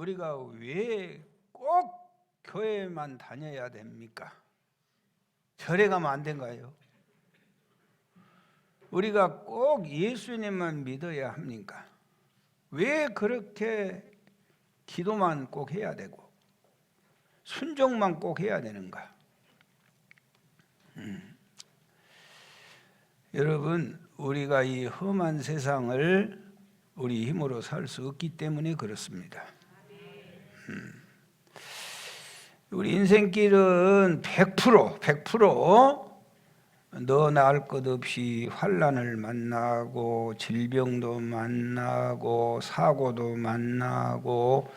우리가 왜 꼭 교회만 다녀야 됩니까? 절에 가면 안 된가요? 우리가 꼭 예수님만 믿어야 합니까? 왜 그렇게 기도만 꼭 해야 되고 순종만 꼭 해야 되는가? 여러분, 우리가 이 험한 세상을 우리 힘으로 살 수 없기 때문에 그렇습니다. 우리 인생길은 100% 너 나을 것 없이 환난을 만나고 질병도 만나고 사고도 만나고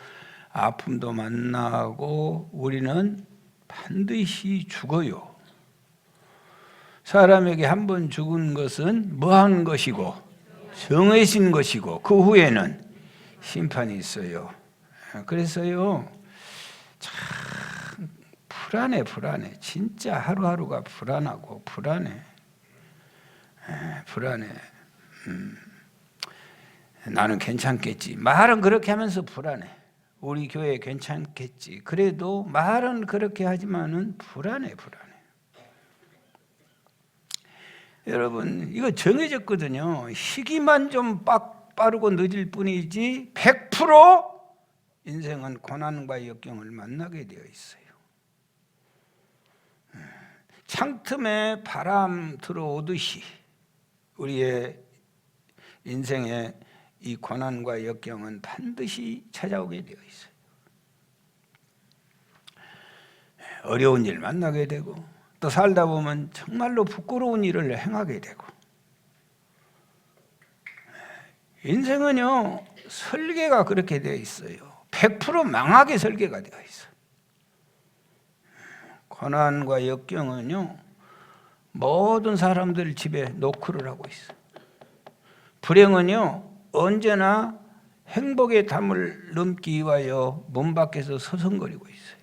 아픔도 만나고 우리는 반드시 죽어요. 사람에게 한 번 죽은 것은 뭐한 것이고 정해진 것이고 그 후에는 심판이 있어요. 그래서요, 참 불안해. 진짜 하루하루가 불안하고 불안해. 나는 괜찮겠지. 말은 그렇게 하면서 불안해. 우리 교회 괜찮겠지. 그래도 말은 그렇게 하지만은 불안해. 여러분, 이거 정해졌거든요. 시기만 좀 빠르고 늦을 뿐이지 100% 인생은 고난과 역경을 만나게 되어 있어요. 창틈에 바람 들어오듯이 우리의 인생에 이 고난과 역경은 반드시 찾아오게 되어 있어요. 어려운 일 만나게 되고 또 살다 보면 정말로 부끄러운 일을 행하게 되고 인생은요, 설계가 그렇게 되어 있어요. 100% 망하게 설계가 되어 있어요. 고난과 역경은요, 모든 사람들 집에 노크를 하고 있어요. 불행은요, 언제나 행복의 담을 넘기 위하여 문 밖에서 서성거리고 있어요.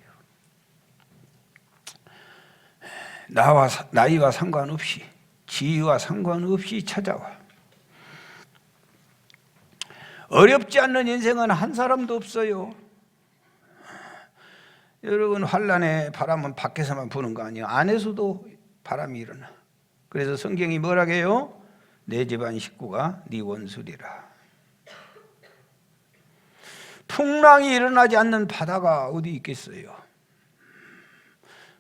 나이와 상관없이, 지위와 상관없이 찾아와. 어렵지 않는 인생은 한 사람도 없어요. 여러분, 환난의 바람은 밖에서만 부는 거 아니에요. 안에서도 바람이 일어나. 그래서 성경이 뭐라고 해요? 내 집안 식구가 네 원수리라. 풍랑이 일어나지 않는 바다가 어디 있겠어요?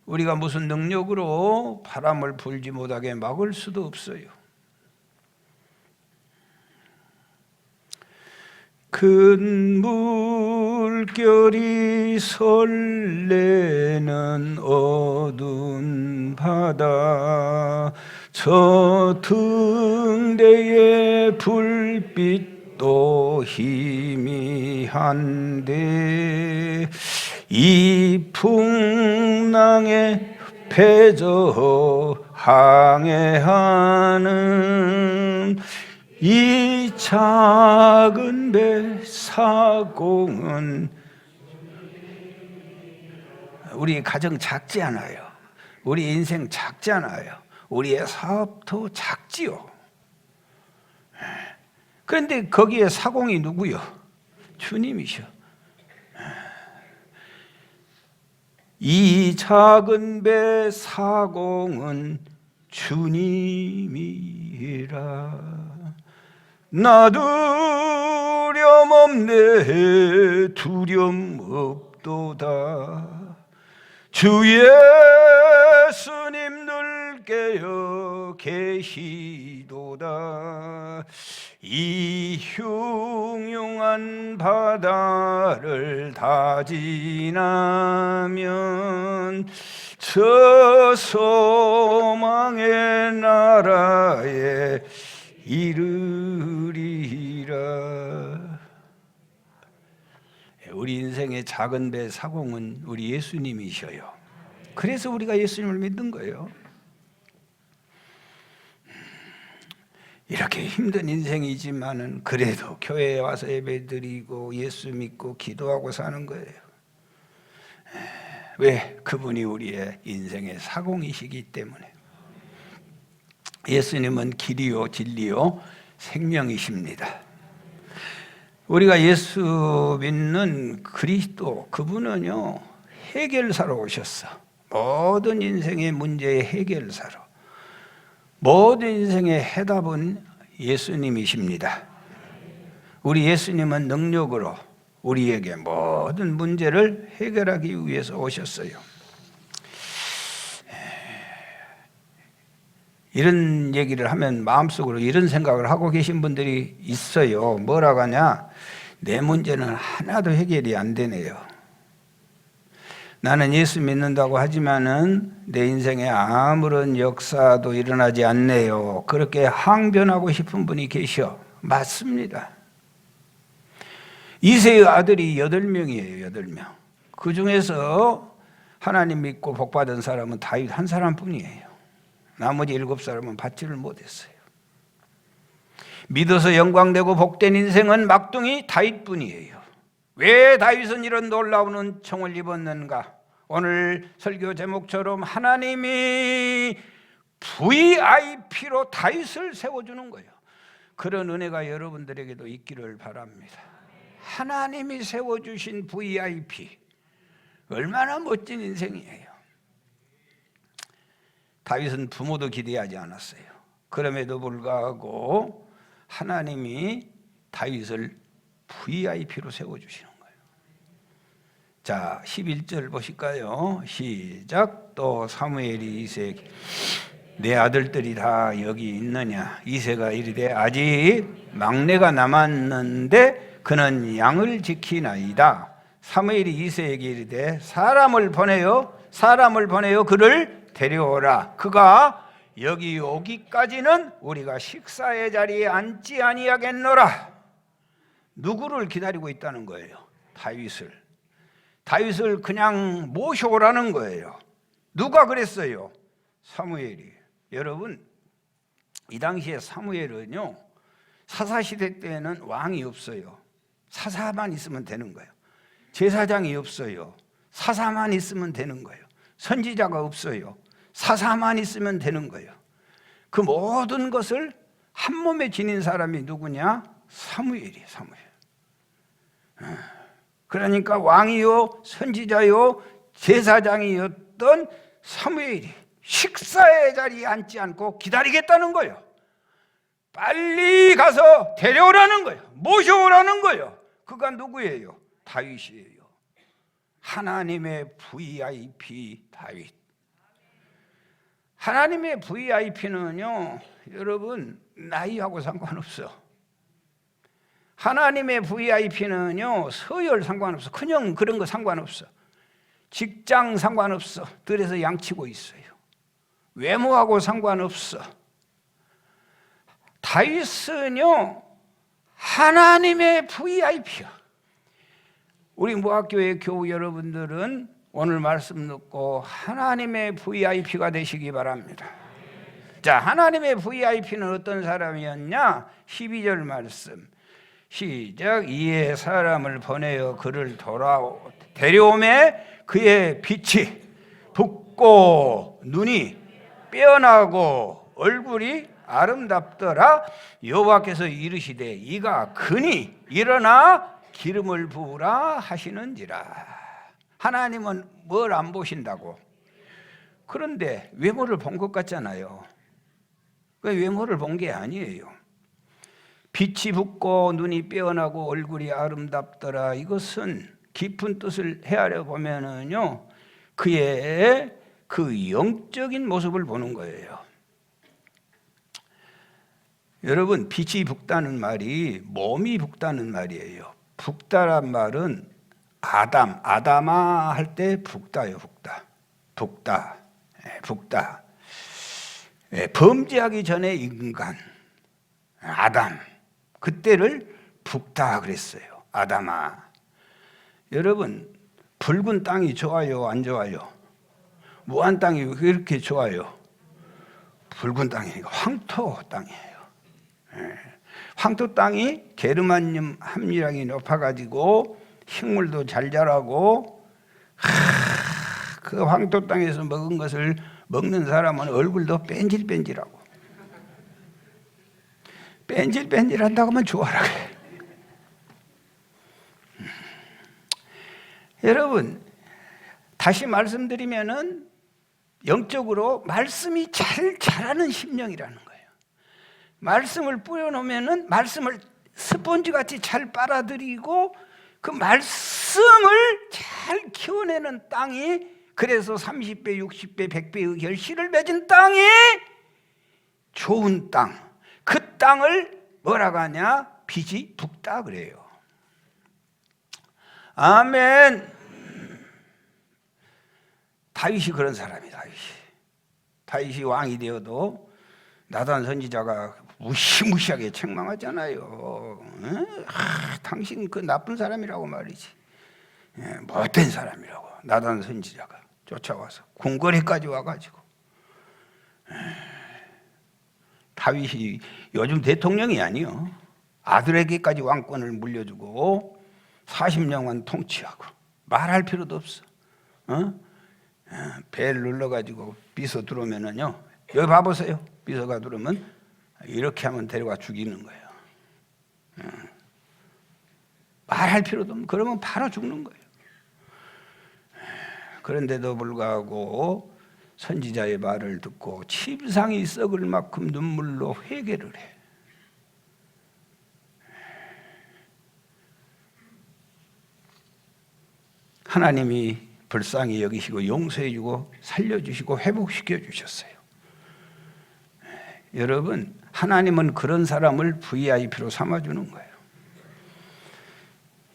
우리가 무슨 능력으로 바람을 불지 못하게 막을 수도 없어요. 큰 물결이 설레는 어두운 바다 저 등대의 불빛도 희미한데 이 풍랑에 패저 항해하는 이 작은 배 사공은 우리 가정 작지 않아요. 우리 인생 작지 않아요. 우리의 사업도 작지요. 그런데 거기에 사공이 누구요? 주님이셔. 이 작은 배 사공은 주님이라. 나 두려움 없네 두려움 없도다. 주 예수님 늘 깨어 계시도다. 이 흉흉한 바다를 다 지나면 저 소망의 나라에 이르리라. 우리 인생의 작은 배 사공은 우리 예수님이셔요. 그래서 우리가 예수님을 믿는 거예요. 이렇게 힘든 인생이지만은 그래도 교회에 와서 예배드리고 예수 믿고 기도하고 사는 거예요. 왜? 그분이 우리의 인생의 사공이시기 때문에. 예수님은 길이요 진리요 생명이십니다. 우리가 예수 믿는 그리스도, 그분은요 해결사로 오셨어. 모든 인생의 문제의 해결사로. 모든 인생의 해답은 예수님이십니다. 우리 예수님은 능력으로 우리에게 모든 문제를 해결하기 위해서 오셨어요. 이런 얘기를 하면 마음속으로 이런 생각을 하고 계신 분들이 있어요. 뭐라고 하냐? 내 문제는 하나도 해결이 안 되네요. 나는 예수 믿는다고 하지만은 내 인생에 아무런 역사도 일어나지 않네요. 그렇게 항변하고 싶은 분이 계셔. 맞습니다. 이새의 아들이 8명이에요. 8명. 그 중에서 하나님 믿고 복받은 사람은 다윗 한 사람뿐이에요. 나머지 7사람은 받지를 못했어요. 믿어서 영광되고 복된 인생은 막둥이 다윗뿐이에요. 왜 다윗은 이런 놀라운 은총을 입었는가? 오늘 설교 제목처럼 하나님이 VIP로 다윗을 세워주는 거예요. 그런 은혜가 여러분들에게도 있기를 바랍니다. 하나님이 세워주신 VIP, 얼마나 멋진 인생이에요. 다윗은 부모도 기대하지 않았어요. 그럼에도 불구하고 하나님이 다윗을 VIP로 세워주시는 거예요. 자, 11절 보실까요? 시작. 또 사무엘이 이새에게 내 아들들이 다 여기 있느냐? 이새가 이르되 아직 막내가 남았는데 그는 양을 지키나이다. 사무엘이 이새에게 이르되 사람을 보내요 그를 데려오라. 그가 여기 오기까지는 우리가 식사의 자리에 앉지 아니하겠노라. 누구를 기다리고 있다는 거예요? 다윗을 그냥 모셔오라는 거예요. 누가 그랬어요? 사무엘이. 여러분, 이 당시에 사무엘은요 사사시대 때는 왕이 없어요. 사사만 있으면 되는 거예요. 제사장이 없어요. 사사만 있으면 되는 거예요. 선지자가 없어요. 사사만 있으면 되는 거예요. 그 모든 것을 한 몸에 지닌 사람이 누구냐? 사무엘이에요. 사무엘. 그러니까 왕이요 선지자요 제사장이었던 사무엘이 식사의 자리에 앉지 않고 기다리겠다는 거예요. 빨리 가서 데려오라는 거예요. 모셔오라는 거예요. 그가 누구예요? 다윗이에요. 하나님의 VIP 다윗. 하나님의 VIP는요, 여러분, 나이하고 상관없어. 하나님의 VIP는요, 서열 상관없어. 그냥 그런 거 상관없어. 직장 상관없어. 들에서 양치고 있어요. 외모하고 상관없어. 다윗은요, 하나님의 VIP야. 우리 모학교의 교우 여러분들은 오늘 말씀 듣고 하나님의 VIP가 되시기 바랍니다. 자, 하나님의 VIP는 어떤 사람이었냐? 12절 말씀 시작. 이에 사람을 보내어 그를 데려오매 그의 빛이 붓고 눈이 빼어나고 얼굴이 아름답더라. 여호와께서 이르시되 이가 그니 일어나 기름을 부으라 하시는지라. 하나님은 뭘 안 보신다고? 그런데 외모를 본 것 같잖아요. 그 외모를 본 게 아니에요. 빛이 붓고 눈이 빼어나고 얼굴이 아름답더라. 이것은 깊은 뜻을 헤아려 보면은요, 그의 그 영적인 모습을 보는 거예요. 여러분, 빛이 붓다는 말이 몸이 붓다는 말이에요. 붓다란 말은 아담아 할 때 붓다요, 붓다. 범죄하기 전에 인간, 아담, 그때를 붓다 그랬어요. 아담아. 여러분, 붉은 땅이 좋아요, 안 좋아요? 무한 땅이 왜 이렇게 좋아요? 붉은 땅이니까 황토 땅이에요. 황토 땅이 게르마늄 함유량이 높아가지고 식물도 잘 자라고, 그 황토 땅에서 먹은 것을 먹는 사람은 얼굴도 뺀질뺀질하고, 뺀질뺀질한다고 하면 좋아라 그래. 여러분, 다시 말씀드리면은 영적으로 말씀이 잘 자라는 심령이라는 거예요. 말씀을 뿌려놓으면은 말씀을 스펀지같이 잘 빨아들이고 그 말씀을 잘 키워내는 땅이, 그래서 30배, 60배, 100배의 결실을 맺은 땅이 좋은 땅. 그 땅을 뭐라고 하냐? 빛이 붓다 그래요. 아멘. 다윗이 그런 사람이다. 다윗이 왕이 되어도 나단 선지자가 무시무시하게 책망하잖아요. 당신 그 나쁜 사람이라고 말이지. 못된 사람이라고. 나단 선지자가 쫓아와서 궁궐에까지 와가지고. 다윗이 요즘 대통령이 아니요. 아들에게까지 왕권을 물려주고 40년간 통치하고 말할 필요도 없어. 벨 눌러가지고 비서 들어오면은요, 여기 봐보세요. 비서가 들어오면 이렇게 하면 데려가 죽이는 거예요. 말할 필요도 없는, 그러면 바로 죽는 거예요. 그런데도 불구하고 선지자의 말을 듣고 침상이 썩을 만큼 눈물로 회개를 해. 하나님이 불쌍히 여기시고 용서해주고 살려주시고 회복시켜 주셨어요. 여러분, 하나님은 그런 사람을 VIP로 삼아주는 거예요.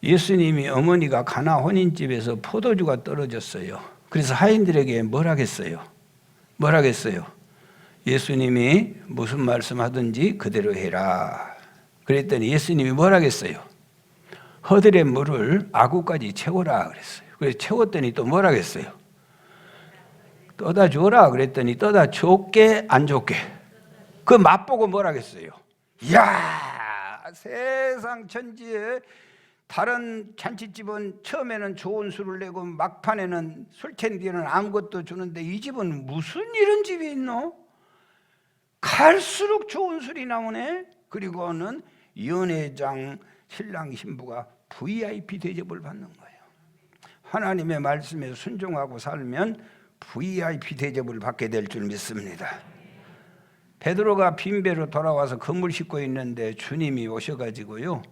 예수님이 어머니가 가나 혼인집에서 포도주가 떨어졌어요. 그래서 하인들에게 뭘 하겠어요? 예수님이 무슨 말씀하든지 그대로 해라. 그랬더니 예수님이 뭘 하겠어요? 허들의 물을 아구까지 채워라 그랬어요. 그래서 채웠더니 또 뭘 하겠어요? 떠다 줘라 그랬더니 떠다 줬게 안 줬게? 그 맛보고 뭘 하겠어요? 이야, 세상 천지에 다른 잔치집은 처음에는 좋은 술을 내고 막판에는 술 캔 뒤에는 아무것도 주는데 이 집은 무슨 이런 집이 있노? 갈수록 좋은 술이 나오네. 그리고는 연회장 신랑 신부가 VIP 대접을 받는 거예요. 하나님의 말씀에 순종하고 살면 VIP 대접을 받게 될 줄 믿습니다. 베드로가 빈배로 돌아와서 그물 싣고 있는데 주님이 오셔가지고요,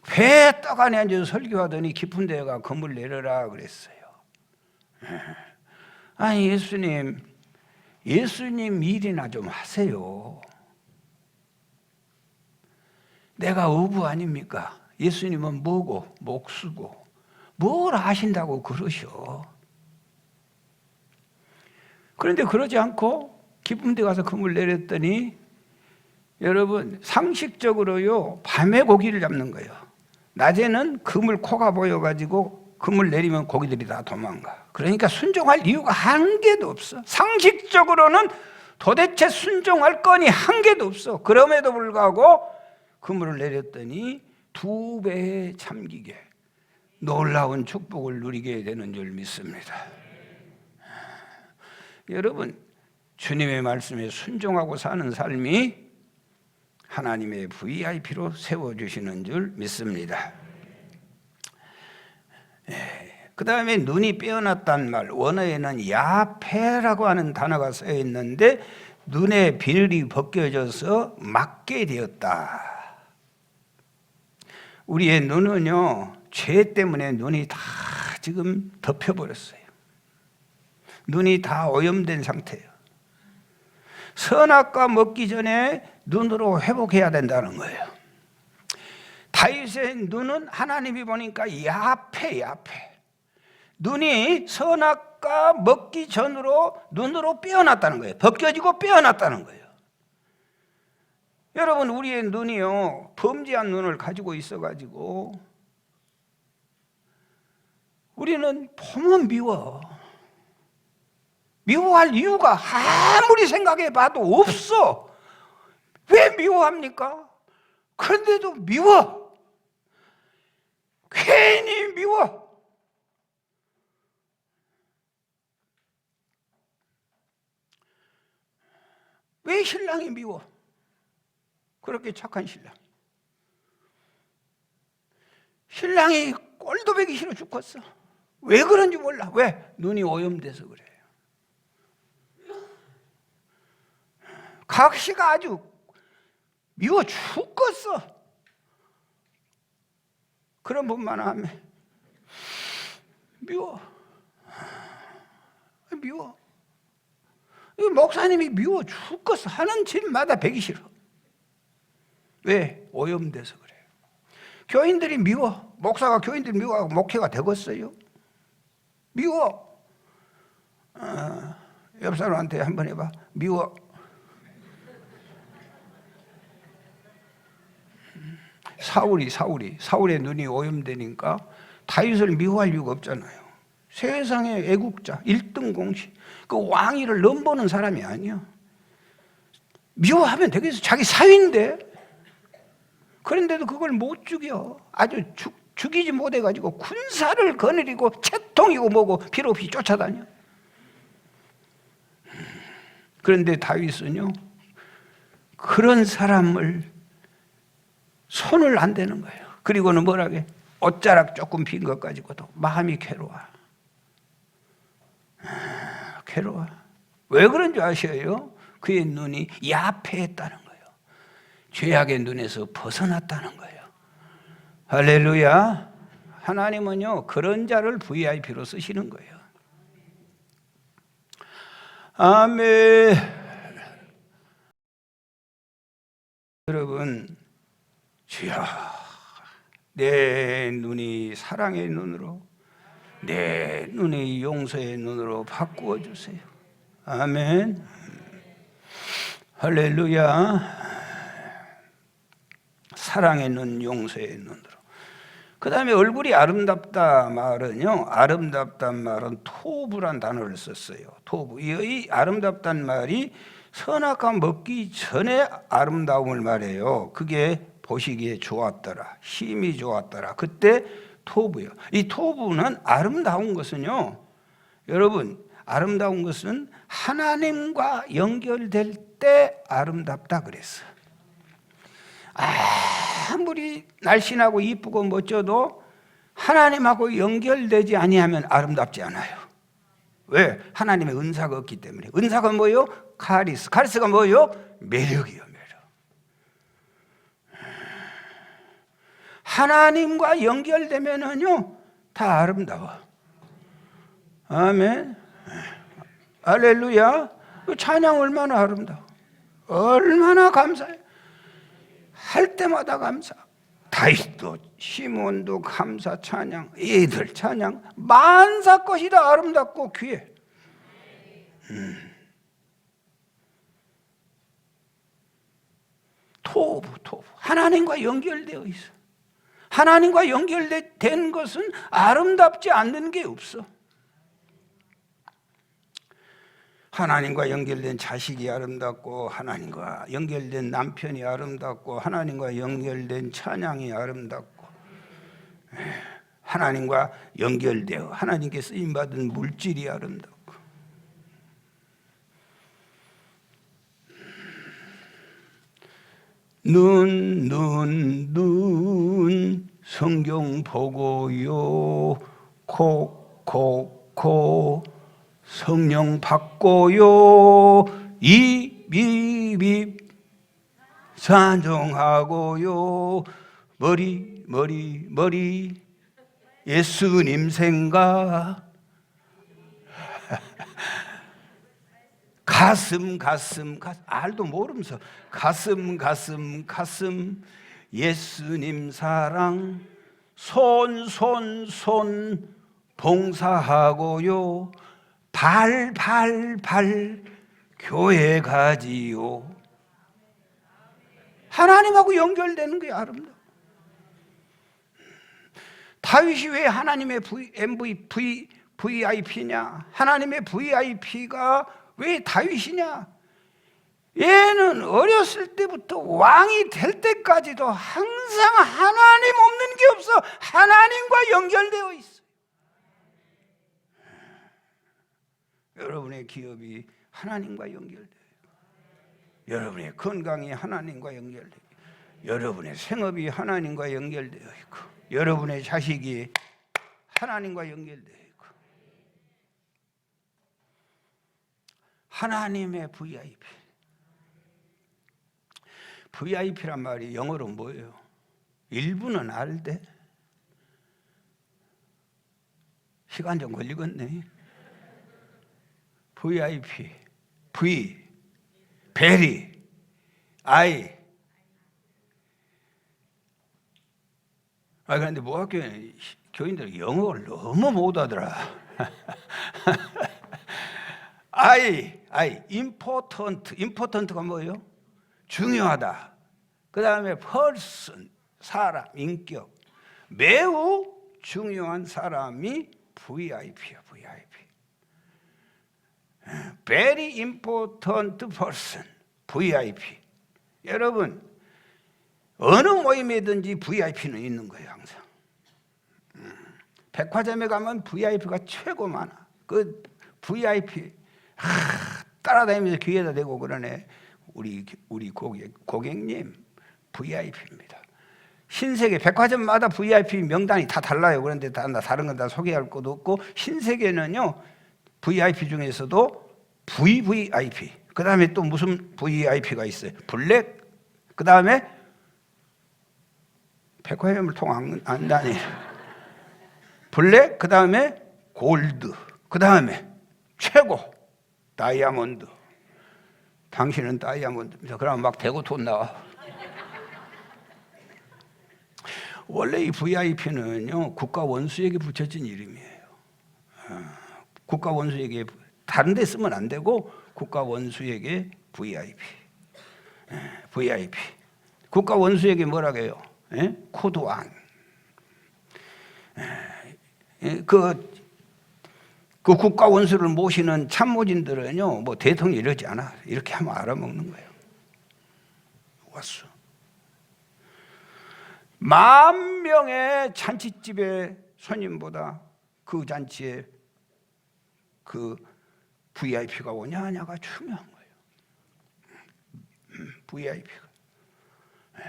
배에 떡 안에 앉아서 설교하더니 깊은 데가 그물 내려라 그랬어요. 아니 예수님 일이나 좀 하세요. 내가 어부 아닙니까? 예수님은 뭐고 목수고 뭘 아신다고 그러셔. 그런데 그러지 않고 깊은 데 가서 그물 내렸더니 여러분, 상식적으로요, 밤에 고기를 잡는 거예요. 낮에는 그물 코가 보여가지고 그물 내리면 고기들이 다 도망가. 그러니까 순종할 이유가 한 개도 없어. 상식적으로는 도대체 순종할 건이 한 개도 없어. 그럼에도 불구하고 그물을 내렸더니 2배에 참기게 놀라운 축복을 누리게 되는 줄 믿습니다. 여러분, 주님의 말씀에 순종하고 사는 삶이 하나님의 VIP로 세워주시는 줄 믿습니다. 그 다음에 눈이 빼어났다는 말, 원어에는 야페라고 하는 단어가 쓰여 있는데 눈의 비늘이 벗겨져서 맞게 되었다. 우리의 눈은요, 죄 때문에 눈이 다 지금 덮여버렸어요. 눈이 다 오염된 상태예요. 선악과 먹기 전에 눈으로 회복해야 된다는 거예요. 다윗의 눈은 하나님이 보니까 야패. 눈이 선악과 먹기 전으로 눈으로 빼어났다는 거예요. 벗겨지고 빼어났다는 거예요. 여러분, 우리의 눈이요, 범죄한 눈을 가지고 있어가지고 우리는 보면 미워. 미워할 이유가 아무리 생각해봐도 없어. 왜 미워합니까? 그런데도 미워. 괜히 미워. 왜 신랑이 미워? 그렇게 착한 신랑. 신랑이 꼴도 보기 싫어 죽겠어. 왜 그런지 몰라. 왜? 눈이 오염돼서 그래요. 각시가 아주 미워 죽겠어. 그런 분만 하면 미워. 미워. 이 목사님이 미워 죽겠어. 하는 짓마다 배기 싫어. 왜? 오염돼서 그래요. 교인들이 미워. 목사가 교인들 미워하고 목회가 되겠어요? 미워. 옆 사람한테 한번 해봐. 미워. 사울의 눈이 오염되니까 다윗을 미워할 이유가 없잖아요. 세상의 애국자 1등 공신, 그 왕위를 넘보는 사람이 아니야. 미워하면 되겠어. 자기 사위인데. 그런데도 그걸 못 죽여. 아주 죽이지 못해가지고 군사를 거느리고 채통이고 뭐고 필요 없이 쫓아다녀. 그런데 다윗은요, 그런 사람을 손을 안 대는 거예요. 그리고는 뭐라게? 옷자락 조금 빈 것 가지고도 마음이 괴로워. 괴로워. 왜 그런 줄 아셔요? 그의 눈이 야패했다는 거예요. 죄악의 눈에서 벗어났다는 거예요. 할렐루야. 하나님은요, 그런 자를 VIP로 쓰시는 거예요. 아멘. 여러분, 주여, 내 눈이 사랑의 눈으로, 내 눈이 용서의 눈으로 바꾸어 주세요. 아멘. 할렐루야. 사랑의 눈, 용서의 눈으로. 그 다음에 얼굴이 아름답다 말은요, 아름답단 말은 토부란 단어를 썼어요. 토부. 이 아름답단 말이 선악과 먹기 전에 아름다움을 말해요. 그게 보시기에 좋았더라, 힘이 좋았더라. 그때 토부요. 이 토부는 아름다운 것은요, 여러분, 아름다운 것은 하나님과 연결될 때 아름답다 그랬어. 아무리 날씬하고 이쁘고 멋져도 하나님하고 연결되지 아니하면 아름답지 않아요. 왜? 하나님의 은사가 없기 때문에. 은사가 뭐예요? 카리스. 카리스가 뭐예요? 매력이요, 매력. 하나님과 연결되면은요, 다 아름다워. 아멘. 할렐루야. 찬양 얼마나 아름다워. 얼마나 감사해. 할 때마다 감사. 다윗도 시몬도 감사 찬양, 애들 찬양, 만사 것이 다 아름답고 귀해. 토부. 하나님과 연결되어 있어. 하나님과 연결된 것은 아름답지 않는 게 없어. 하나님과 연결된 자식이 아름답고, 하나님과 연결된 남편이 아름답고, 하나님과 연결된 찬양이 아름답고, 하나님과 연결되어 하나님께 쓰임받은 물질이 아름답고. 눈 성경 보고요, 코 성령 받고요, 입 찬송하고요, 머리 예수님 생각, 가슴 알도 모르면서 가슴 예수님 사랑, 손 봉사하고요, 발 교회 가지요. 하나님하고 연결되는 게 아름다워. 다윗이 왜 하나님의 VIP냐? 하나님의 VIP가 왜 다윗이냐? 얘는 어렸을 때부터 왕이 될 때까지도 항상 하나님 없는 게 없어. 하나님과 연결되어 있어. 여러분의 기업이 하나님과 연결돼요. 여러분의 건강이 하나님과 연결돼요. 여러분의 생업이 하나님과 연결되어 있고, 여러분의 자식이 하나님과 연결되어 있고, 하나님의 VIP. VIP란 말이 영어로 뭐예요? 일부는 알되? 시간 좀 걸리겠네. VIP, V, very, I. 그런데 모학교 교인들이 영어를 너무 못하더라. I, important가 뭐예요? 중요하다. 그 다음에 person, 사람, 인격. 매우 중요한 사람이 VIP야, VIP. Very important person, VIP. 여러분, 어느 모임에든지 VIP는 있는 거예요, 항상. 백화점에 가면 VIP가 최고 많아. 그 VIP 따라다니면서 귀에다 대고 그러네. 우리 고객님 VIP입니다. 신세계 백화점마다 VIP 명단이 다 달라요. 그런데 다른 건 다 소개할 것도 없고, 신세계는요 VIP 중에서도 VVIP, 그 다음에 또 무슨 VIP가 있어요? 블랙, 그 다음에 백화점을 통 안 다니. 블랙, 그 다음에 골드, 그 다음에 최고 다이아몬드. 당신은 다이아몬드입니다. 그러면 막 대고 돈 나와. 원래 이 VIP는요 국가 원수에게 붙여진 이름이에요. 국가 원수에게, 다른 데 쓰면 안 되고 국가 원수에게 VIP. VIP. 국가 원수에게 뭐라고 해요? 코드 1. 그 국가 원수를 모시는 참모진들은요, 뭐 대통령 이러지 않아. 이렇게 하면 알아먹는 거예요. 왔어. 10,000명의 잔치집의 손님보다 그 잔치에 그 VIP가 오냐가 중요한 거예요.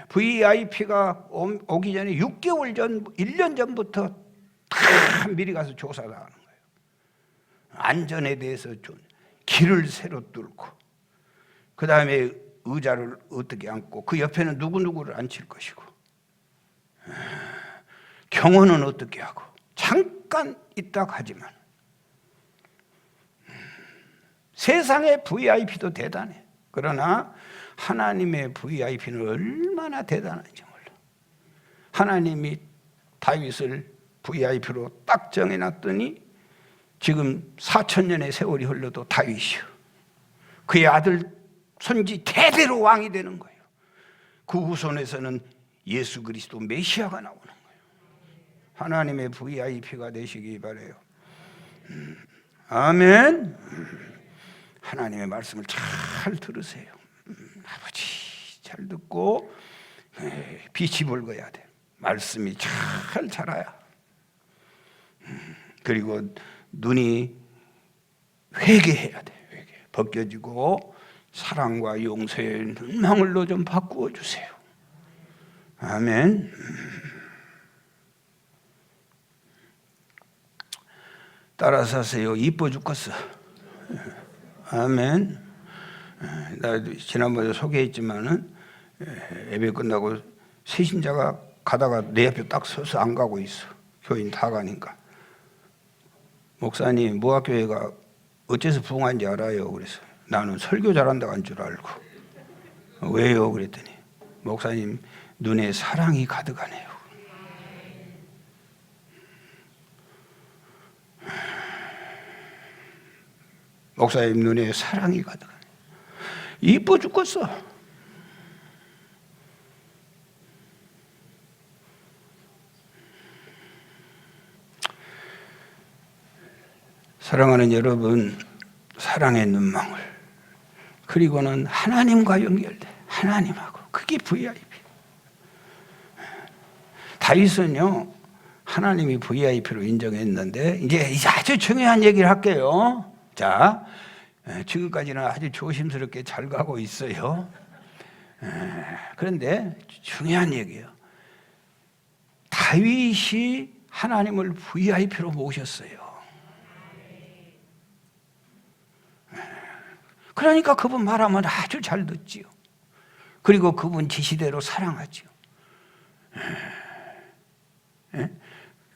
VIP가 오기 전에 6개월 전, 1년 전부터 다 미리 가서 조사를 하는 거예요. 안전에 대해서 좀 길을 새로 뚫고, 그 다음에 의자를 어떻게 앉고, 그 옆에는 누구누구를 앉힐 것이고, 경호는 어떻게 하고, 잠깐 있다 가지만. 세상의 VIP도 대단해. 그러나 하나님의 VIP는 얼마나 대단한지 몰라. 하나님이 다윗을 VIP로 딱 정해놨더니 지금 4,000년의 세월이 흘러도 다윗이요, 그의 아들 손지 대대로 왕이 되는 거예요. 그 후손에서는 예수 그리스도 메시아가 나오는 거예요. 하나님의 VIP가 되시기 바라요. 아멘. 하나님의 말씀을 잘 들으세요. 아버지 잘 듣고 빛이 붉어야 돼. 말씀이 잘 자라야. 그리고 눈이 회개해야 돼. 회개. 벗겨지고 사랑과 용서의 눈망울로 좀 바꾸어 주세요. 아멘. 따라서 하세요. 이뻐 죽겠어. 아멘. 나 지난번에 소개했지만은 예배 끝나고 새신자가 가다가 내 옆에 딱 서서 안 가고 있어. 교인 다 가니까. 목사님, 모학교회가 어째서 부흥한지 알아요? 그래서 나는 설교 잘한다고 한 줄 알고. 왜요? 그랬더니 목사님 눈에 사랑이 가득하네요. 목사님 눈에 사랑이 가득하네요. 이뻐 죽겠어. 사랑하는 여러분, 사랑의 눈망울, 그리고는 하나님과 연결돼. 하나님하고. 그게 VIP. 다윗은요 하나님이 VIP로 인정했는데, 이제 아주 중요한 얘기를 할게요. 자, 지금까지는 아주 조심스럽게 잘 가고 있어요. 그런데 중요한 얘기예요. 다윗이 하나님을 VIP로 모셨어요. 그러니까 그분 말하면 아주 잘 듣지요. 그리고 그분 지시대로 사랑하지요.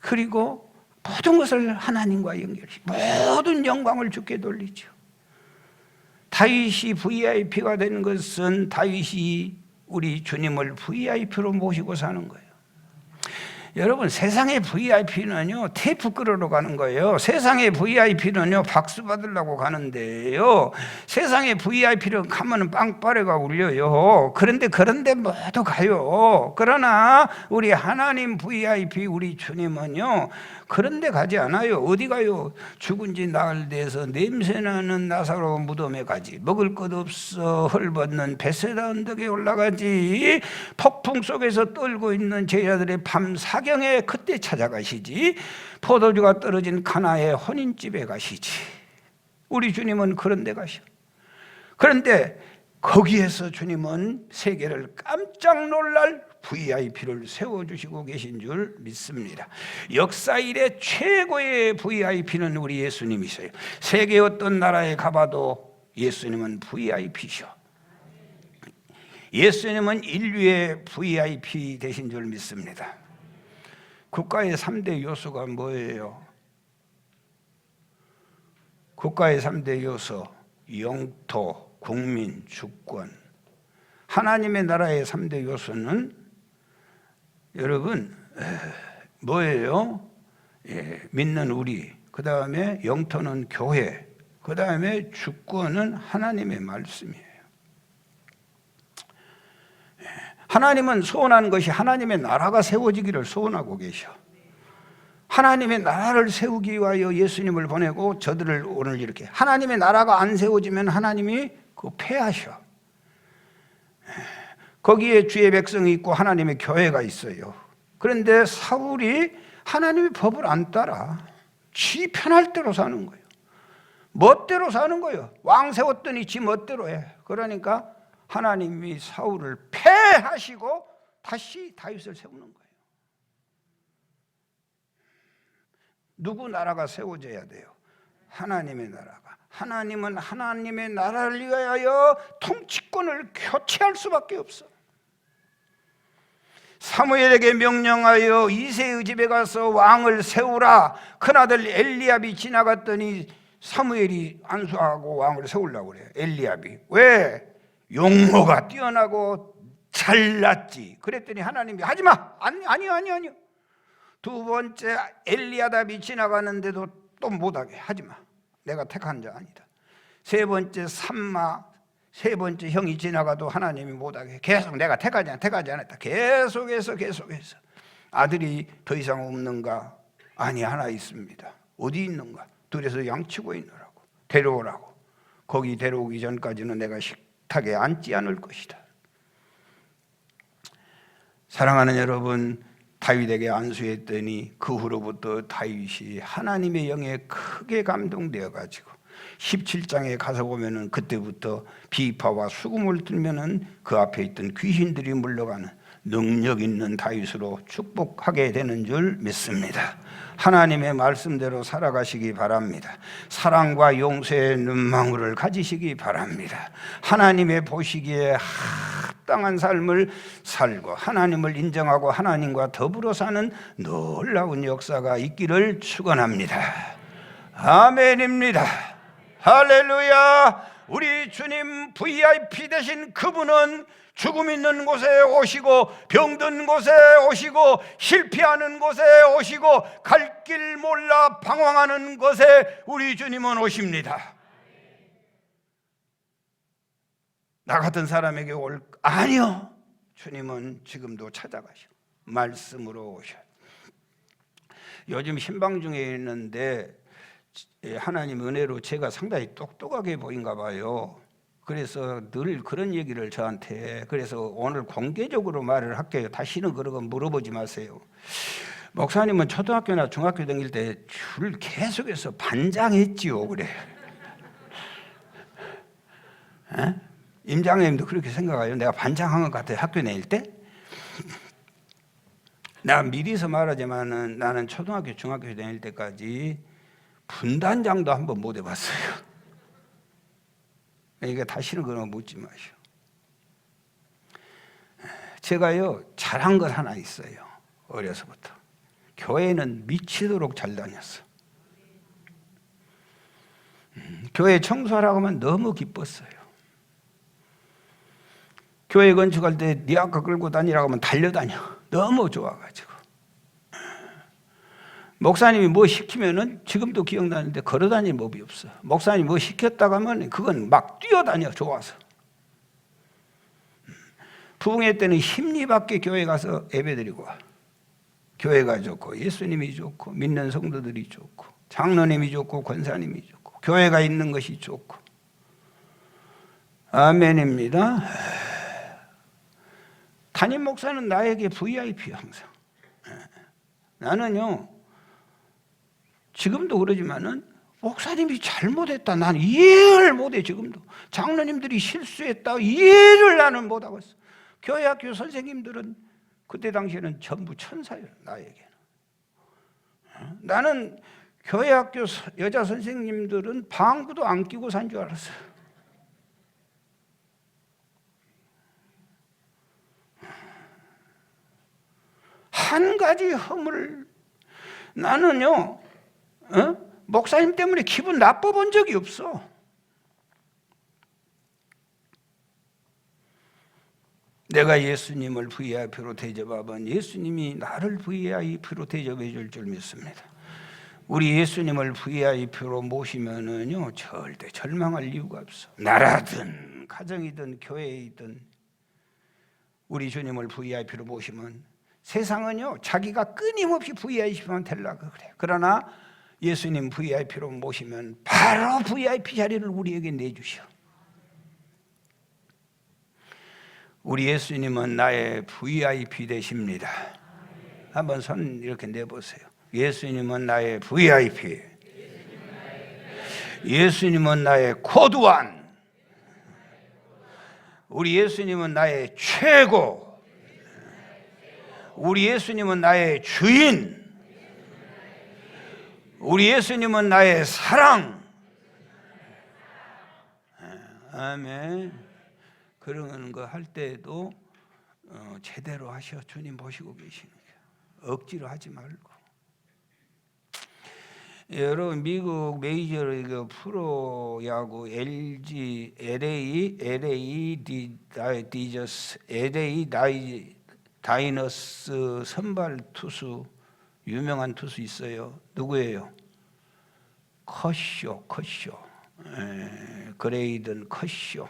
그리고 모든 것을 하나님과 연결시, 모든 영광을 주께 돌리죠. 다윗이 VIP가 되는 것은 다윗이 우리 주님을 VIP로 모시고 사는 거예요. 여러분, 세상의 VIP는요 테이프 끌으러 가는 거예요. 세상의 VIP는요 박수 받으려고 가는데요, 세상의 VIP는 가면은 빵빠레가 울려요. 그런데 모두 가요. 그러나 우리 하나님 VIP 우리 주님은요 그런데 가지 않아요. 어디 가요? 죽은 지 나흘 돼서 냄새나는 나사로 무덤에 가지. 먹을 것 없어 헐벗는 베세다 언덕에 올라가지. 폭풍 속에서 떨고 있는 제자들의 밤 사경에 그때 찾아가시지. 포도주가 떨어진 가나의 혼인집에 가시지. 우리 주님은 그런 데 가셔. 그런데 거기에서 주님은 세계를 깜짝 놀랄 VIP를 세워주시고 계신 줄 믿습니다. 역사 이래 최고의 VIP는 우리 예수님이세요. 세계 어떤 나라에 가봐도 예수님은 VIP셔. 예수님은 인류의 VIP 되신 줄 믿습니다. 국가의 3대 요소가 뭐예요? 국가의 3대 요소, 영토, 국민, 주권. 하나님의 나라의 3대 요소는 여러분 뭐예요? 믿는 우리, 그 다음에 영토는 교회, 그 다음에 주권은 하나님의 말씀이에요. 하나님은 소원하는 것이 하나님의 나라가 세워지기를 소원하고 계셔. 하나님의 나라를 세우기 위하여 예수님을 보내고 저들을 오늘 이렇게, 하나님의 나라가 안 세워지면 하나님이 그 패하셔. 거기에 주의 백성이 있고 하나님의 교회가 있어요. 그런데 사울이 하나님의 법을 안 따라 지 편할 대로 사는 거예요. 멋대로 사는 거예요. 왕 세웠더니 지 멋대로 해. 그러니까 하나님이 사울을 패하시고 다시 다윗을 세우는 거예요. 누구 나라가 세워져야 돼요? 하나님의 나라가. 하나님은 하나님의 나라를 위하여 통치권을 교체할 수밖에 없어. 사무엘에게 명령하여 이새의 집에 가서 왕을 세우라. 큰아들 엘리압이 지나갔더니 사무엘이 안수하고 왕을 세우려고 그래요. 엘리압이. 왜? 용모가 뛰어나고 잘났지. 그랬더니 하나님이 하지마. 아니요. 두 번째 엘리야답이 지나가는데도 또 못하게 하지마. 내가 택한 자 아니다. 세 번째 삼마, 세 번째 형이 지나가도 하나님이 못하게 계속 내가 택하지 않았다. 계속해서 아들이 더 이상 없는가? 아니, 하나 있습니다. 어디 있는가? 둘이서 양치고 있느라고. 데려오라고. 거기 데려오기 전까지는 내가 식탁에 앉지 않을 것이다. 사랑하는 여러분, 다윗에게 안수했더니 그 후로부터 다윗이 하나님의 영에 크게 감동되어 가지고 17장에 가서 보면은 그때부터 비파와 수금을 들면은 그 앞에 있던 귀신들이 물러가는 능력 있는 다윗으로 축복하게 되는 줄 믿습니다. 하나님의 말씀대로 살아가시기 바랍니다. 사랑과 용서의 눈망울을 가지시기 바랍니다. 하나님의 보시기에 합당한 삶을 살고 하나님을 인정하고 하나님과 더불어 사는 놀라운 역사가 있기를 축원합니다. 아멘입니다. 할렐루야. 우리 주님 VIP 되신 그분은 죽음 있는 곳에 오시고 병든 곳에 오시고 실패하는 곳에 오시고 갈 길 몰라 방황하는 곳에 우리 주님은 오십니다. 나 같은 사람에게 아니요. 주님은 지금도 찾아가셔. 말씀으로 오셔. 요즘 신방 중에 있는데 하나님 은혜로 제가 상당히 똑똑하게 보인가 봐요. 그래서 늘 그런 얘기를 저한테, 그래서 오늘 공개적으로 말을 할게요. 다시는 그런 거 물어보지 마세요. 목사님은 초등학교나 중학교 다닐 때 줄 계속해서 반장했지요. 그래. 임장님도 그렇게 생각해요? 내가 반장한 것 같아요. 학교 다닐 때? 나 미리서 말하지만은 나는 초등학교, 중학교 다닐 때까지 분단장도 한번 못 해봤어요. 그러니까 다시는 그런 거 묻지 마시오. 제가요 잘한 것 하나 있어요. 어려서부터 교회는 미치도록 잘 다녔어. 교회 청소하라고 하면 너무 기뻤어요. 교회 건축할 때 네 아까 끌고 다니라고 하면 달려다녀. 너무 좋아가지고. 목사님이 뭐 시키면은 지금도 기억나는데 걸어다닐 법이 없어. 목사님이 뭐 시켰다고 하면 그건 막 뛰어다녀 좋아서. 부흥회 때는 힘리밖에 교회 가서 예배드리고 와. 교회가 좋고 예수님이 좋고 믿는 성도들이 좋고 장로님이 좋고 권사님이 좋고 교회가 있는 것이 좋고. 아멘입니다. 담임 목사는 나에게 VIP 항상. 나는요 지금도 그러지만은 목사님이 잘못했다 나는 이해를 못해. 지금도 장로님들이 실수했다 이해를 나는 못하고 있어. 교회 학교 선생님들은 그때 당시에는 전부 천사예요. 나에게는. 나는 교회 학교 여자 선생님들은 방구도 안 끼고 산 줄 알았어요. 한 가지 허물. 나는요 목사님 때문에 기분 나빠본 적이 없어. 내가 예수님을 VIP로 대접하면 예수님이 나를 VIP로 대접해 줄 줄 믿습니다. 우리 예수님을 VIP로 모시면은요 절대 절망할 이유가 없어. 나라든 가정이든 교회이든 우리 주님을 VIP로 모시면 세상은요 자기가 끊임없이 VIP만 되려고 그래. 그러나 예수님 VIP로 모시면 바로 VIP 자리를 우리에게 내주셔. 우리 예수님은 나의 VIP 되십니다. 한번 손 이렇게 내보세요. 예수님은 나의 VIP. 예수님은 나의 코드원. 우리 예수님은 나의 최고. 우리 예수님은 나의 주인. 우리 예수님은 나의 사랑. 아멘. 그런 거 할 때에도 제대로 하셔. 주님 보시고 계시는 거야. 억지로 하지 말고. 여러분 미국 메이저리그 프로야구 LG LA 다이너스 선발 투수 유명한 투수 있어요. 누구예요? 커쇼. 그레이든 커쇼.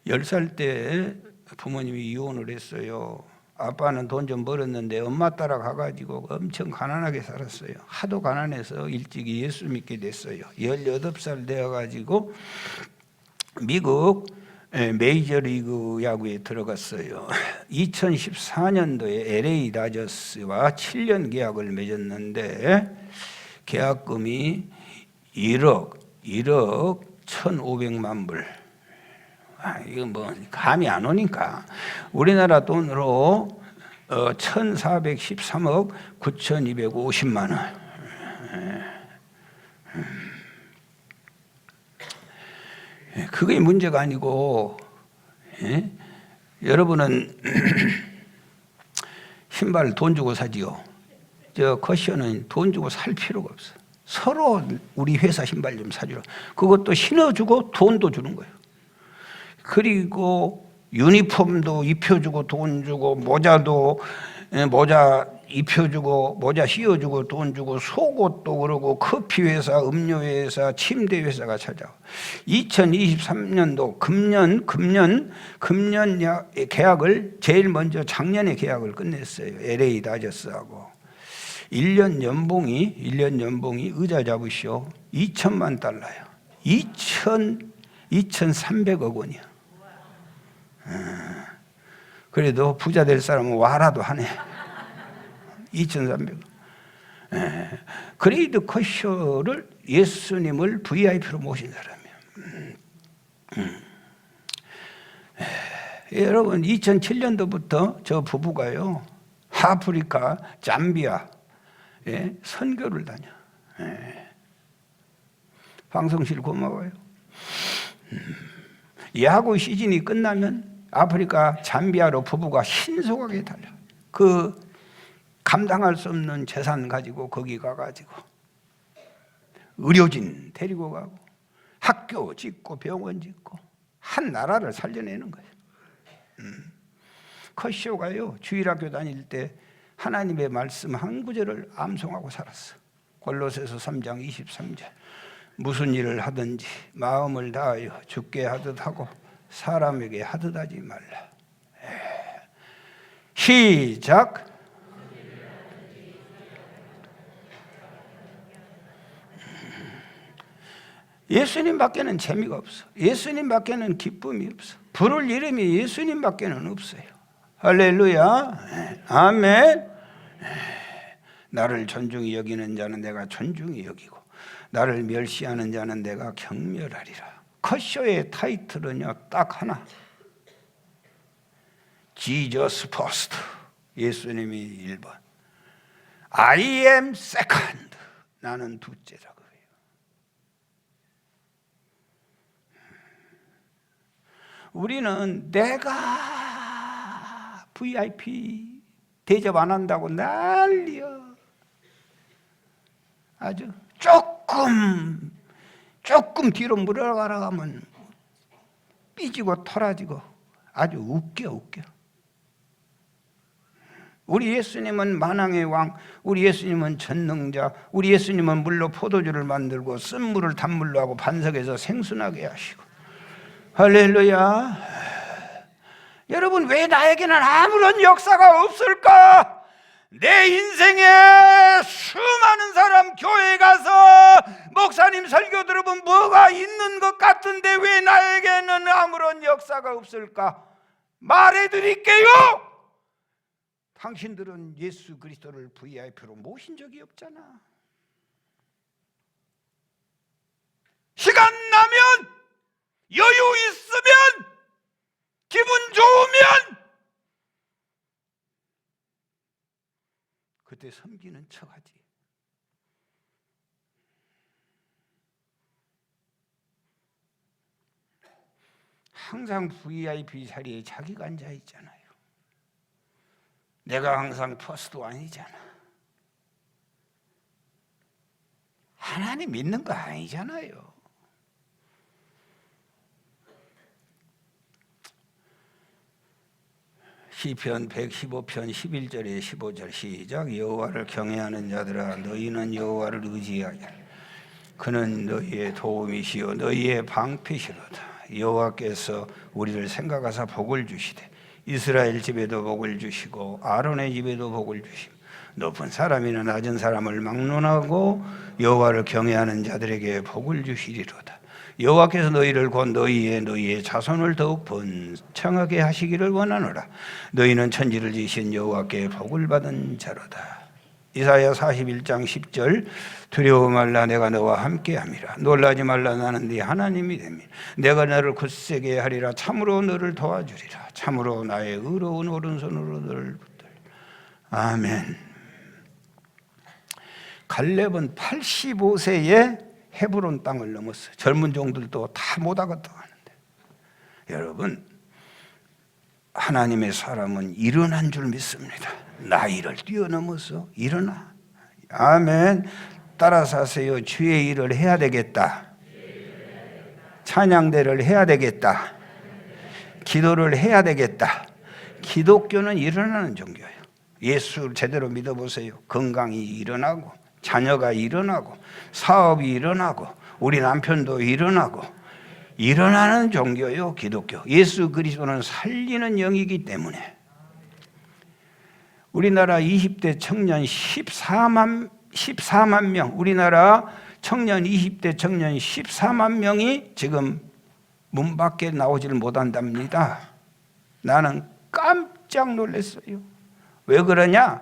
10살 때 부모님이 이혼을 했어요. 아빠는 돈 좀 벌었는데 엄마 따라 가가지고 엄청 가난하게 살았어요. 하도 가난해서 일찍이 예수 믿게 됐어요. 18살 되어가지고 미국 메이저리그 야구에 들어갔어요. 2014년도에 LA 다저스와 7년 계약을 맺었는데 계약금이 1억 1,500만 불. 이거 뭐 감이 안 오니까 우리나라 돈으로 1,413억 9,250만 원. 그게 문제가 아니고 여러분은 신발 돈 주고 사지요. 저 커쇼는 돈 주고 살 필요가 없어. 서로 우리 회사 신발 좀 사주라. 그것도 신어주고 돈도 주는 거예요. 그리고 유니폼도 입혀주고 돈 주고 모자 입혀주고 모자 씌워주고 돈 주고 속옷도 그러고 커피 회사, 음료 회사, 침대 회사가 찾아와. 2023년도 금년 계약을 제일 먼저 작년에 계약을 끝냈어요. LA 다저스하고 1년 연봉이 의자 잡으시오. 2천만 달러요. 2,300억 원이야. 그래도 부자 될 사람은 와라도 하네. 2,300억. 그레이드 커쇼를 예수님을 VIP로 모신 사람이야. 여러분 2007년도부터 저 부부가요 아프리카 잠비아 선교를 다녀. 방송실 고마워요. 야구 시즌이 끝나면 아프리카 잠비아로 부부가 신속하게 달려. 그 감당할 수 없는 재산 가지고 거기 가가지고 의료진 데리고 가고 학교 짓고 병원 짓고 한 나라를 살려내는 거예요. 커쇼가요 주일학교 다닐 때 하나님의 말씀 한 구절을 암송하고 살았어. 골로새서 3장 23절. 무슨 일을 하든지 마음을 다하여 주께 하듯 하고 사람에게 하듯 하지 말라. 시작. 예수님 밖에는 재미가 없어. 예수님 밖에는 기쁨이 없어. 부를 이름이 예수님 밖에는 없어요. 할렐루야. 아멘. 나를 존중히 여기는 자는 내가 존중히 여기고 나를 멸시하는 자는 내가 경멸하리라. 컷쇼의 타이틀은요 딱 하나. Jesus first. 예수님이 1번. I am second. 나는 둘째라고 해요. 우리는 내가 VIP 대접 안 한다고 난리야. 아주 조금 뒤로 물러가면 삐지고 털어지고 아주 웃겨. 우리 예수님은 만왕의 왕, 우리 예수님은 전능자, 우리 예수님은 물로 포도주를 만들고 쓴 물을 단물로 하고 반석에서 생수나게 하시고. 할렐루야. 여러분, 왜 나에게는 아무런 역사가 없을까? 내 인생에 수많은 사람 교회 가서 목사님 설교 들어보면 뭐가 있는 것 같은데 왜 나에게는 아무런 역사가 없을까? 말해드릴게요. 당신들은 예수 그리스도를 VIP로 모신 적이 없잖아. 시간 나면, 여유 있으면, 기분 좋으면 그때 섬기는 척하지. 항상 VIP 자리에 자기가 앉아 있잖아요. 내가 항상 퍼스트 아니잖아. 하나님 믿는 거 아니잖아요. 시편 115편 11절에 15절 시작. 여호와를 경외하는 자들아 너희는 여호와를 의지하라. 그는 너희의 도움이시요 너희의 방패시로다. 여호와께서 우리를 생각하사 복을 주시되 이스라엘 집에도 복을 주시고 아론의 집에도 복을 주시고 높은 사람이나 낮은 사람을 막론하고 여호와를 경외하는 자들에게 복을 주시리로다. 여호와께서 너희를 곧 너희의 자손을 더욱 번창하게 하시기를 원하노라. 너희는 천지를 지으신 여호와께 복을 받은 자로다. 이사야 41장 10절. 두려워 말라 내가 너와 함께함이라. 놀라지 말라 나는 네 하나님이 됨이라. 내가 너를 굳세게 하리라. 참으로 너를 도와주리라. 참으로 나의 의로운 오른손으로 너를 붙들리라. 아멘. 갈렙은 85세에 헤브론 땅을 넘었어요. 젊은 종들도 다 못 하겠다고 하는데, 여러분, 하나님의 사람은 일어난 줄 믿습니다. 나이를 뛰어넘어서 일어나. 아멘. 따라서 하세요. 주의 일을 해야 되겠다. 찬양대를 해야 되겠다. 기도를 해야 되겠다. 기독교는 일어나는 종교예요. 예수를 제대로 믿어보세요. 건강이 일어나고 자녀가 일어나고 사업이 일어나고 우리 남편도 일어나고 일어나는 종교요 기독교. 예수 그리스도는 살리는 영이기 때문에 우리나라 20대 청년 14만 명, 우리나라 청년 20대 청년 14만 명이 지금 문 밖에 나오지를 못한답니다. 나는 깜짝 놀랐어요. 왜 그러냐?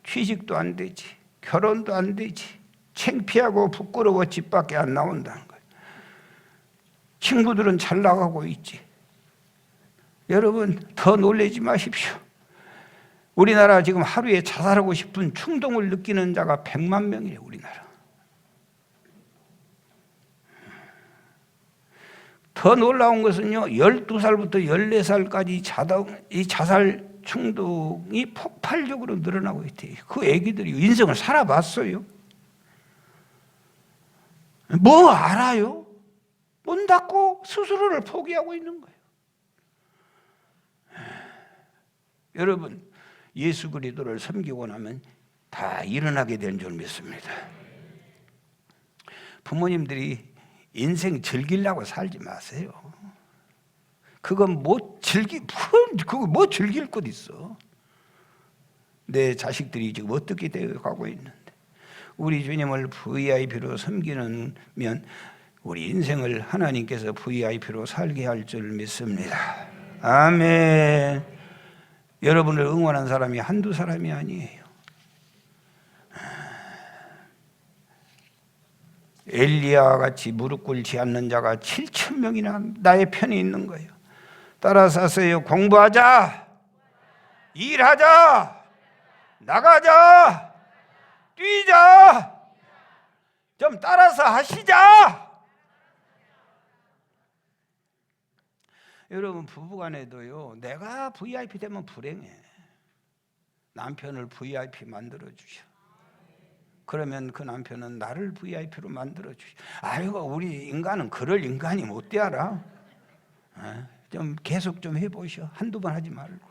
취직도 안 되지, 결혼도 안 되지, 창피하고 부끄러워 집 밖에 안 나온다는 거예요. 친구들은 잘 나가고 있지. 여러분 더 놀라지 마십시오. 우리나라 지금 하루에 자살하고 싶은 충동을 느끼는 자가 100만 명이에요. 우리나라. 더 놀라운 것은요, 12살부터 14살까지 이 자살 충동이 폭발적으로 늘어나고 있대요. 그 애기들이 인생을 살아봤어요. 뭐 알아요? 문 닫고 스스로를 포기하고 있는 거예요. 여러분, 예수 그리스도를 섬기고 나면 다 일어나게 된 줄 믿습니다. 부모님들이 인생 즐기려고 살지 마세요. 그건 그거 뭐 즐길 것 있어. 내 자식들이 지금 어떻게 되어 가고 있는데, 우리 주님을 VIP로 섬기면 우리 인생을 하나님께서 VIP로 살게 할 줄 믿습니다. 아멘. 여러분을 응원한 사람이 한두 사람이 아니에요. 엘리야와 같이 무릎 꿇지 않는 자가 7,000명이나 나의 편에 있는 거예요. 따라서 하세요. 공부하자, 일하자, 나가자, 뛰자, 좀 따라서 하시자. 여러분, 부부간에도요, 내가 VIP 되면 불행해. 남편을 VIP 만들어 주셔. 그러면 그 남편은 나를 VIP로 만들어 주셔. 아이고, 우리 인간은 그럴 인간이 못 되어라. 좀 계속 좀 해보셔. 한두 번 하지 말고.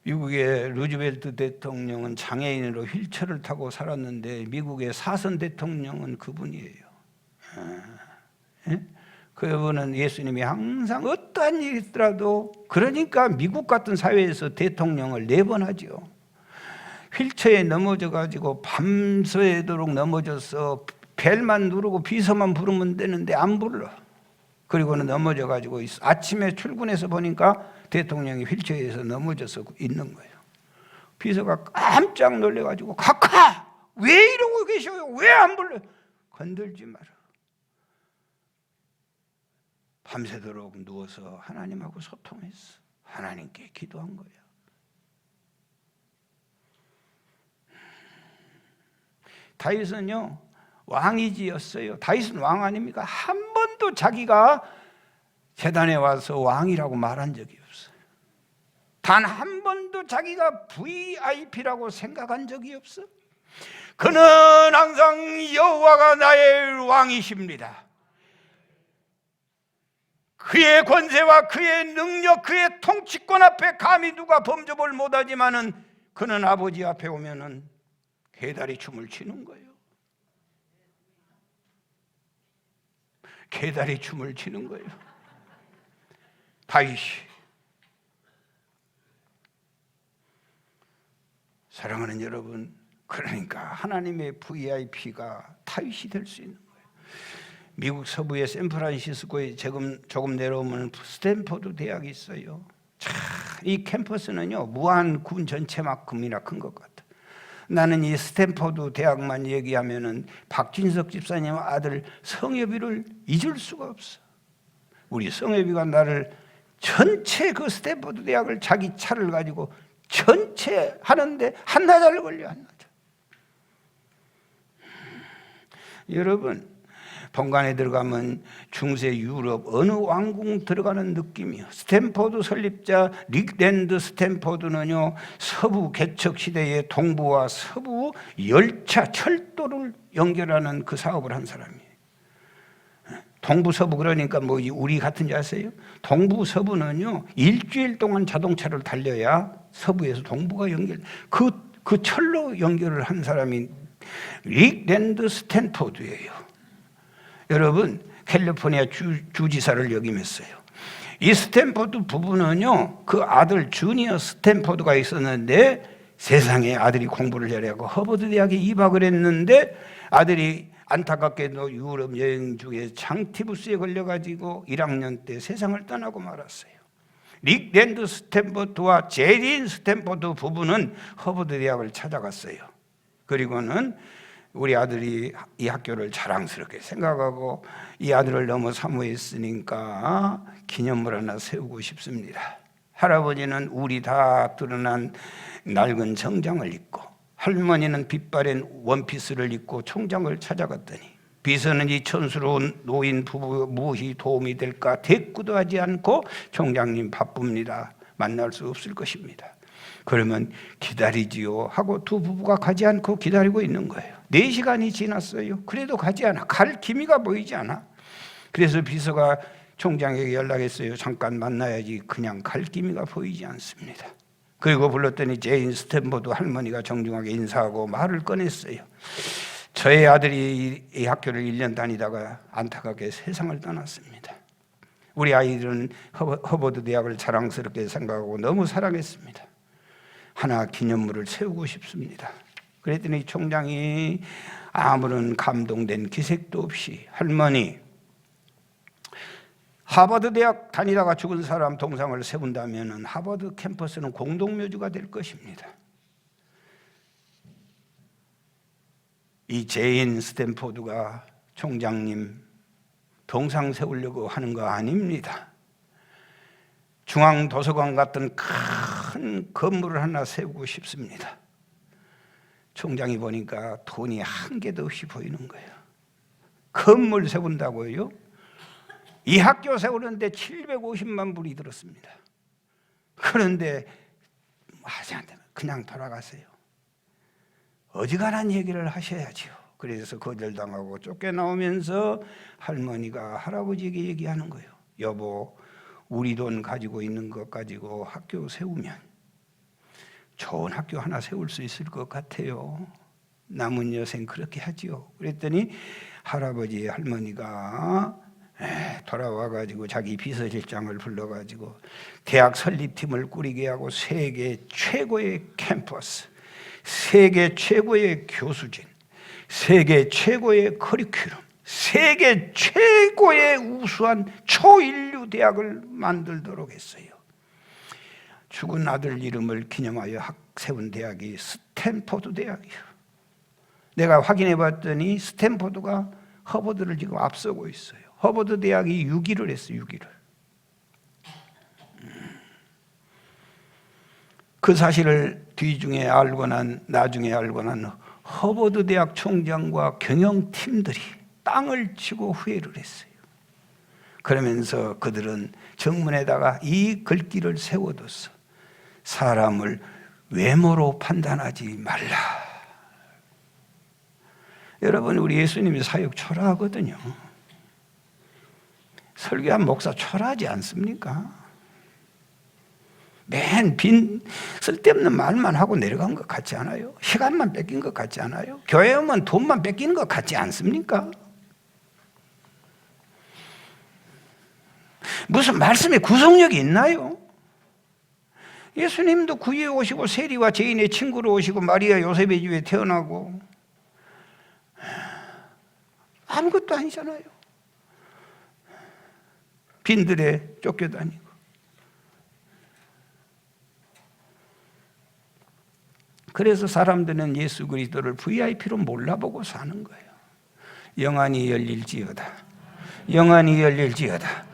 미국의 루즈벨트 대통령은 장애인으로 휠체어를 타고 살았는데 미국의 사선 대통령은 그분이에요. 그분은 예수님이 항상 어떠한 일이 있더라도, 그러니까 미국 같은 사회에서 대통령을 4번 하죠. 휠체어에 넘어져 가지고 밤새도록 넘어져서 벨만 누르고 비서만 부르면 되는데 안 불러. 그리고는 넘어져 가지고 아침에 출근해서 보니까 대통령이 휠체어에서 넘어져서 있는 거예요. 비서가 깜짝 놀래 가지고, 각하 왜 이러고 계셔요? 왜 안 불러? 건들지 마라. 밤새도록 누워서 하나님하고 소통했어. 하나님께 기도한 거야. 다윗은요, 왕이지였어요. 다윗은 왕 아닙니까? 한 번도 자기가 제단에 와서 왕이라고 말한 적이 없어요. 단 한 번도 자기가 VIP라고 생각한 적이 없어. 그는 항상 여호와가 나의 왕이십니다. 그의 권세와 그의 능력, 그의 통치권 앞에 감히 누가 범접을 못하지만은 그는 아버지 앞에 오면은 개다리 춤을 추는 거예요. 개다리 춤을 추는 거예요. 다윗이. 사랑하는 여러분, 그러니까 하나님의 VIP가 다윗이 될 수 있는 거예요. 미국 서부의 샌프란시스코에 조금 내려오면 스탠퍼드 대학이 있어요. 이 캠퍼스는요, 무한 군 전체만큼이나 큰 것 같아. 나는 이 스탠퍼드 대학만 얘기하면은 박진석 집사님 아들 성엽이를 잊을 수가 없어. 우리 성엽이가 나를 전체 그 스탠퍼드 대학을 자기 차를 가지고 전체 하는데 한나절 걸려, 한나절. 여러분, 본관에 들어가면 중세 유럽 어느 왕궁 들어가는 느낌이요. 스탠퍼드 설립자 릭랜드 스탠퍼드는요, 서부 개척 시대의 동부와 서부 열차 철도를 연결하는 그 사업을 한 사람이에요. 동부 서부, 그러니까 뭐 우리 같은지 아세요? 동부 서부는요, 일주일 동안 자동차를 달려야 서부에서 동부가 연결. 그 철로 연결을 한 사람이 릭랜드 스탠퍼드예요. 여러분, 캘리포니아 주지사를 역임했어요. 이 스탠퍼드 부부는요, 그 아들 주니어 스탠퍼드가 있었는데 세상에 아들이 공부를 잘하고 허버드 대학에 입학을 했는데 아들이 안타깝게도 유럽 여행 중에 장티부스에 걸려가지고 1학년 때 세상을 떠나고 말았어요. 릭랜드 스탠퍼드와 제린 스탠퍼드 부부는 허버드 대학을 찾아갔어요. 그리고는 우리 아들이 이 학교를 자랑스럽게 생각하고 이 아들을 너무 사모했으니까 기념물 하나 세우고 싶습니다. 할아버지는 울이 다 드러난 낡은 정장을 입고 할머니는 빛바랜 원피스를 입고 총장을 찾아갔더니 비서는 이 촌스러운 노인 부부 무엇이 도움이 될까 대꾸도 하지 않고 총장님 바쁩니다. 만날 수 없을 것입니다. 그러면 기다리지요 하고 두 부부가 가지 않고 기다리고 있는 거예요. 4시간이 지났어요. 그래도 가지 않아. 갈 기미가 보이지 않아. 그래서 비서가 총장에게 연락했어요. 잠깐 만나야지. 그냥 갈 기미가 보이지 않습니다. 그리고 불렀더니 제인 스탠포드 할머니가 정중하게 인사하고 말을 꺼냈어요. 저의 아들이 이 학교를 1년 다니다가 안타깝게 세상을 떠났습니다. 우리 아이들은 허버드 대학을 자랑스럽게 생각하고 너무 사랑했습니다. 하나 기념물을 세우고 싶습니다. 그랬더니 총장이 아무런 감동된 기색도 없이 할머니, 하버드 대학 다니다가 죽은 사람 동상을 세운다면 하버드 캠퍼스는 공동묘지가 될 것입니다. 이 제인 스탠포드가 총장님 동상 세우려고 하는 거 아닙니다. 중앙도서관 같은 큰 건물을 하나 세우고 싶습니다. 총장이 보니까 돈이 한 개도 없이 보이는 거예요. 건물 세운다고요? 이 학교 세우는데 750만 불이 들었습니다. 그런데 하지 않다면 그냥 돌아가세요. 어지간한 얘기를 하셔야지요. 그래서 거절당하고 쫓겨나오면서 할머니가 할아버지에게 얘기하는 거예요. 여보, 우리 돈 가지고 있는 것 가지고 학교 세우면 좋은 학교 하나 세울 수 있을 것 같아요. 남은 여생 그렇게 하지요. 그랬더니 할아버지 할머니가 돌아와가지고 자기 비서실장을 불러가지고 대학 설립팀을 꾸리게 하고 세계 최고의 캠퍼스, 세계 최고의 교수진, 세계 최고의 커리큘럼, 세계 최고의 우수한 초인류 대학을 만들도록 했어요. 죽은 아들 이름을 기념하여 세운 대학이 스탠포드 대학이에요. 내가 확인해 봤더니 스탠포드가 허버드를 지금 앞서고 있어요. 허버드 대학이 6위를 했어요. 6위를. 그 사실을 뒤중에 알고 나중에 알고 난 허버드 대학 총장과 경영팀들이 땅을 치고 후회를 했어요. 그러면서 그들은 정문에다가 이 글귀를 세워뒀어. 사람을 외모로 판단하지 말라. 여러분, 우리 예수님이 사역 초라하거든요. 설교한 목사 초라하지 않습니까? 맨 쓸데없는 말만 하고 내려간 것 같지 않아요? 시간만 뺏긴 것 같지 않아요? 교회 오면 돈만 뺏기는 것 같지 않습니까? 무슨 말씀에 구속력이 있나요? 예수님도 구유에 오시고 세리와 죄인의 친구로 오시고 마리아 요셉의 집에 태어나고 아무것도 아니잖아요. 빈들에 쫓겨다니고. 그래서 사람들은 예수 그리스도를 VIP로 몰라보고 사는 거예요. 영안이 열릴지어다. 영안이 열릴지어다.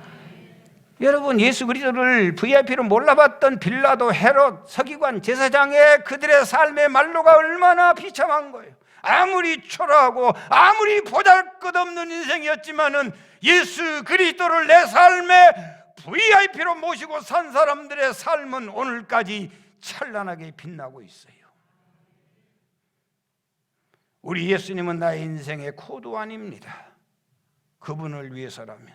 여러분, 예수 그리스도를 VIP로 몰라봤던 빌라도, 헤롯, 서기관, 제사장의 그들의 삶의 말로가 얼마나 비참한 거예요. 아무리 초라하고 아무리 보잘것없는 인생이었지만은 예수 그리스도를 내 삶의 VIP로 모시고 산 사람들의 삶은 오늘까지 찬란하게 빛나고 있어요. 우리 예수님은 나의 인생의 코드 아닙니다. 그분을 위해서라면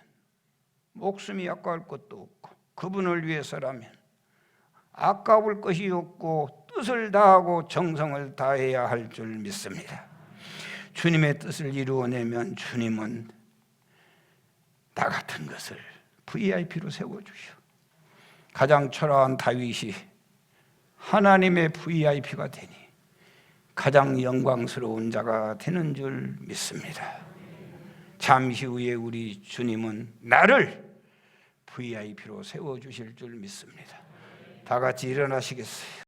목숨이 아까울 것도 없고, 그분을 위해서라면 아까울 것이 없고 뜻을 다하고 정성을 다해야 할 줄 믿습니다. 주님의 뜻을 이루어내면 주님은 나 같은 것을 VIP로 세워주시오. 가장 초라한 다윗이 하나님의 VIP가 되니 가장 영광스러운 자가 되는 줄 믿습니다. 잠시 후에 우리 주님은 나를 VIP로 세워주실 줄 믿습니다. 다 같이 일어나시겠어요?